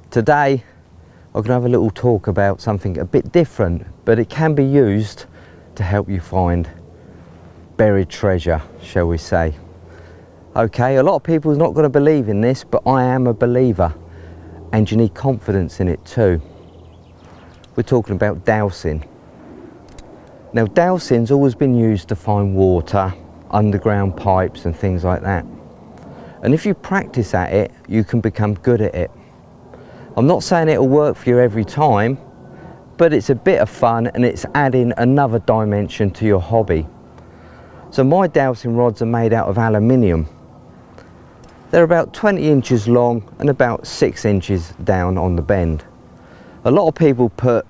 Today I'm going to have a little talk about something a bit different, but it can be used to help you find buried treasure, shall we say. Okay, a lot of people are not going to believe in this, but I am a believer, and you need confidence in it too. We're talking about dowsing. Now, dowsing's always been used to find water, underground pipes and things like that. And if you practice at it, you can become good at it. I'm not saying it'll work for you every time, but it's a bit of fun and it's adding another dimension to your hobby. So my dowsing rods are made out of aluminium. They're about 20 inches long and about 6 inches down on the bend. A lot of people put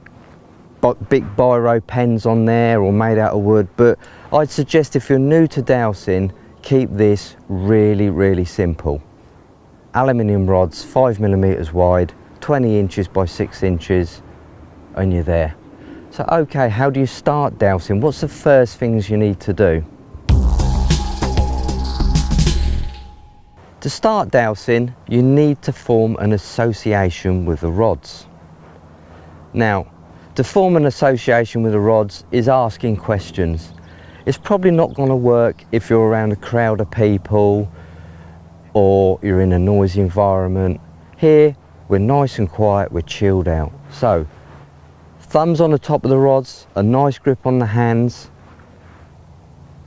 big biro pens on there or made out of wood, but I'd suggest if you're new to dowsing, keep this really simple. Aluminium rods, 5mm wide, 20 inches by 6 inches, and you're there. So okay, how do you start dowsing? What's the first things you need to do? To start dowsing, you need to form an association with the rods. Now, to form an association with the rods is asking questions. It's probably not going to work if you're around a crowd of people or you're in a noisy environment. Here, we're nice and quiet, we're chilled out. So, thumbs on the top of the rods, a nice grip on the hands.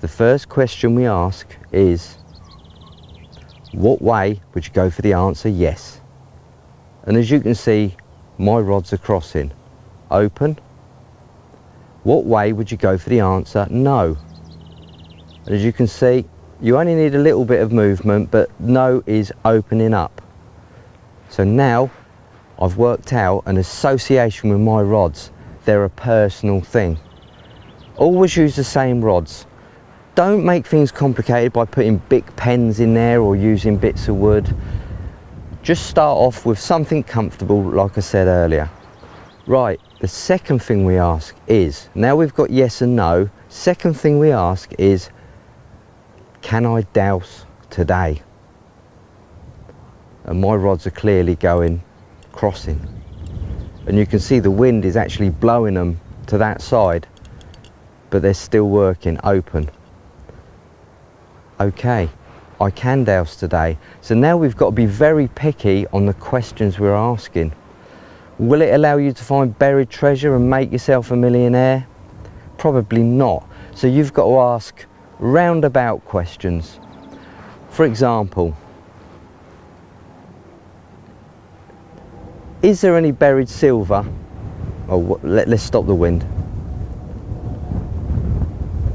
The first question we ask is, what way would you go for the answer yes? And as you can see, my rods are crossing. Open. What way would you go for the answer no? And as you can see, you only need a little bit of movement, but no is opening up. So now I've worked out an association with my rods. They're a personal thing. Always use the same rods. Don't make things complicated by putting big pens in there or using bits of wood. Just start off with something comfortable, like I said earlier. Right, the second thing we ask is, now we've got yes and no, second thing we ask is, can I douse today? And my rods are clearly going crossing. And you can see the wind is actually blowing them to that side, but they're still working open. Okay, I can douse today. So now we've got to be very picky on the questions we're asking. Will it allow you to find buried treasure and make yourself a millionaire? Probably not. So you've got to ask roundabout questions. For example, is there any buried silver? Oh, let's stop the wind.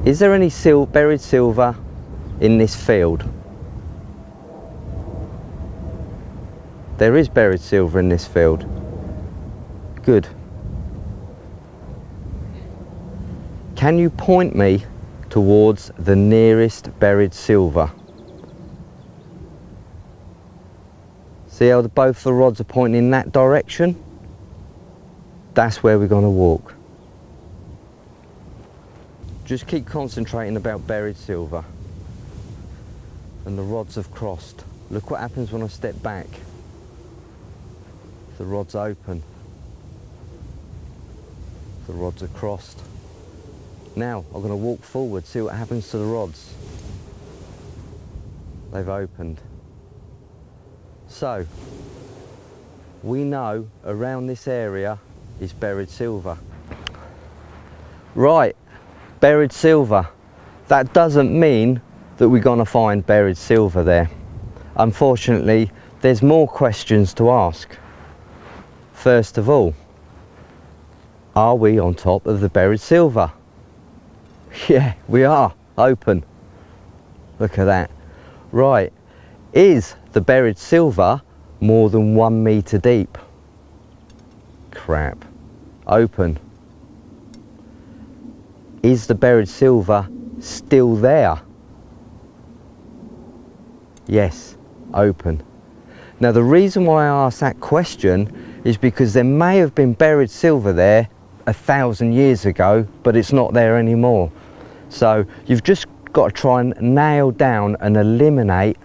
Is there any buried silver in this field? There is buried silver in this field. Good. Can you point me towards the nearest buried silver? See how both the rods are pointing in that direction? That's where we're going to walk. Just keep concentrating about buried silver. And the rods have crossed. Look what happens when I step back. The rods open. The rods are crossed. Now I'm going to walk forward, see what happens to the rods. They've opened. So, we know around this area is buried silver. Right, buried silver. That doesn't mean that we're going to find buried silver there. Unfortunately, there's more questions to ask. First of all, are we on top of the buried silver? Yeah, we are. Open. Look at that. Right, is the buried silver more than 1 meter deep? Crap. Open. Is the buried silver still there? Yes. Open. Now the reason why I asked that question is because there may have been buried silver there 1,000 years ago, but it's not there anymore. So you've just got to try and nail down and eliminate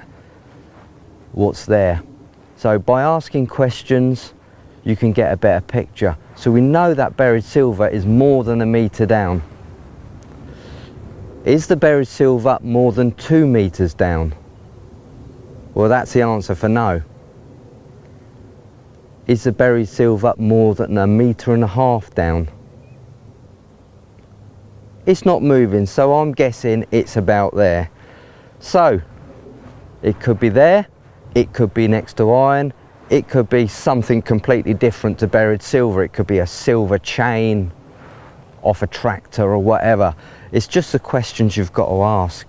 what's there. So by asking questions, you can get a better picture. So we know that buried silver is more than 1 metre down. Is the buried silver more than 2 metres down? Well, that's the answer for no. Is the buried silver more than 1.5 metres down? It's not moving, so I'm guessing it's about there. So it could be there, it could be next to iron, it could be something completely different to buried silver. It could be a silver chain off a tractor or whatever. It's just the questions you've got to ask.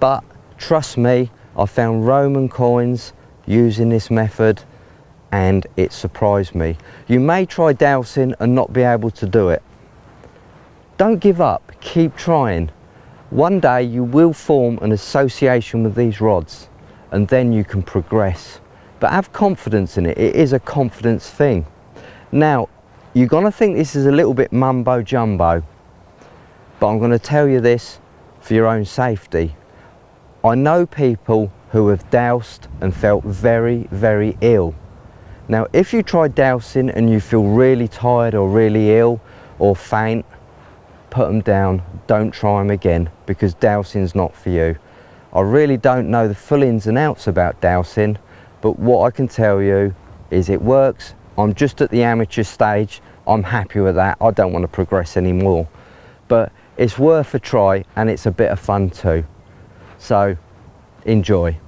But trust me, I found Roman coins using this method and it surprised me. You may try dowsing and not be able to do it. Don't give up, keep trying. One day you will form an association with these rods and then you can progress. But have confidence in it, it is a confidence thing. Now, you're gonna think this is a little bit mumbo jumbo, but I'm gonna tell you this for your own safety. I know people who have dowsed and felt very, very ill. Now, if you try dowsing and you feel really tired or really ill or faint, put them down, don't try them again, because dowsing's not for you. I really don't know the full ins and outs about dowsing, but what I can tell you is it works. I'm just at the amateur stage, I'm happy with that, I don't want to progress anymore. But it's worth a try and it's a bit of fun too. So, enjoy.